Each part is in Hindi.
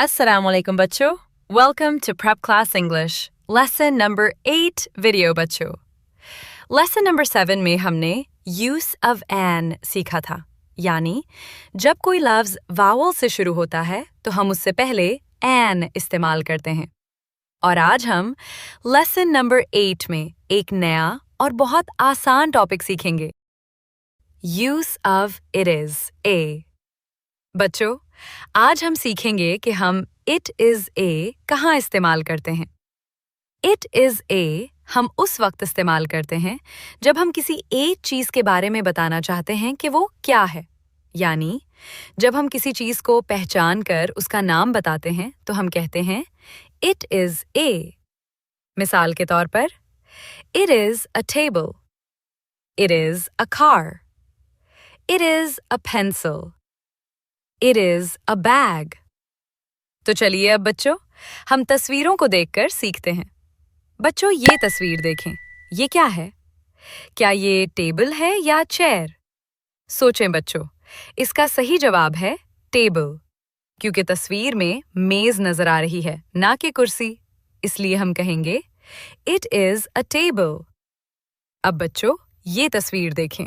Assalamualaikum बच्चों. Welcome to Prep Class English. Lesson number 8 video बच्चों. Lesson number 7 में हमने use of an सीखा था. यानी जब कोई लफ्ज वावल से शुरू होता है तो हम उससे पहले an इस्तेमाल करते हैं. और आज हम Lesson number 8 में एक नया और बहुत आसान टॉपिक सीखेंगे. Use of it is a. बच्चों, आज हम सीखेंगे कि हम it is a कहाँ इस्तेमाल करते हैं. It is a हम उस वक्त इस्तेमाल करते हैं जब हम किसी एक चीज के बारे में बताना चाहते हैं कि वो क्या है. यानी जब हम किसी चीज को पहचान कर उसका नाम बताते हैं तो हम कहते हैं It is a. मिसाल के तौर पर It is a table. It is a car. It is a pencil. It is a bag. तो चलिए अब बच्चों हम तस्वीरों को देखकर सीखते हैं. बच्चों ये तस्वीर देखें. ये क्या है? क्या ये टेबल है या चेयर? सोचें बच्चों. इसका सही जवाब है टेबल. क्योंकि तस्वीर में मेज नजर आ रही है ना कि कुर्सी. इसलिए हम कहेंगे It is a table. अब बच्चों ये तस्वीर देखें.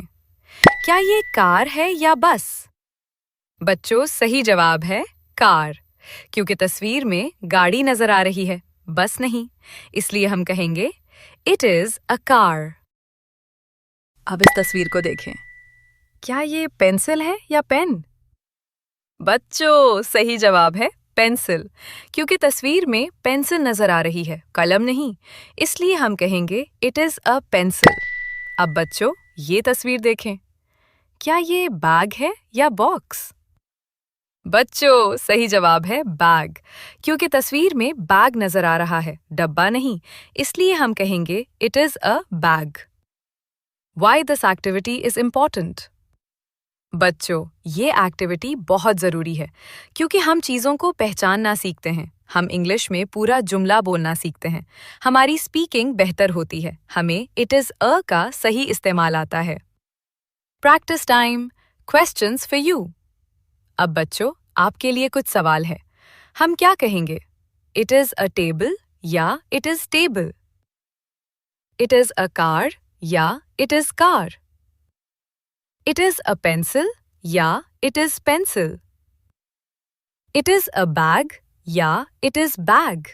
क्या ये कार है या बस? बच्चों सही जवाब है कार. क्योंकि तस्वीर में गाड़ी नजर आ रही है, बस नहीं. इसलिए हम कहेंगे It is a car. अब इस तस्वीर को देखें. क्या ये पेंसिल है या पेन? बच्चों सही जवाब है पेंसिल. क्योंकि तस्वीर में पेंसिल नजर आ रही है, कलम नहीं. इसलिए हम कहेंगे It is a pencil. अब बच्चों ये तस्वीर देखें. क्या ये बैग है या बॉक्स? बच्चों सही जवाब है बैग. क्योंकि तस्वीर में बैग नजर आ रहा है, डब्बा नहीं. इसलिए हम कहेंगे It is a bag. Why this activity is important? बच्चों ये एक्टिविटी बहुत जरूरी है क्योंकि हम चीजों को पहचानना सीखते हैं. हम इंग्लिश में पूरा जुमला बोलना सीखते हैं. हमारी स्पीकिंग बेहतर होती है. हमें It is a का सही इस्तेमाल आता है. Practice time. Questions for you. अब बच्चों आपके लिए कुछ सवाल है. हम क्या कहेंगे? It is a table या It is table? It is a car या It is car? It is a pencil या It is pencil? It is a bag या It is bag?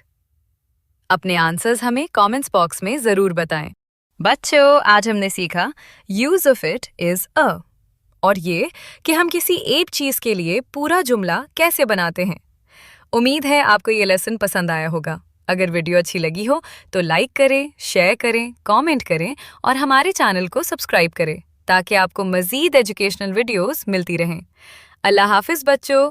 अपने आंसर्स हमें कमेंट्स बॉक्स में जरूर बताएं. बच्चों आज हमने सीखा use of it is a और ये कि हम किसी एक चीज के लिए पूरा जुमला कैसे बनाते हैं. उम्मीद है आपको ये लेसन पसंद आया होगा. अगर वीडियो अच्छी लगी हो तो लाइक करें, शेयर करें, कमेंट करें और हमारे चैनल को सब्सक्राइब करें ताकि आपको मजीद एजुकेशनल वीडियोस मिलती रहें. अल्लाह हाफिज बच्चों.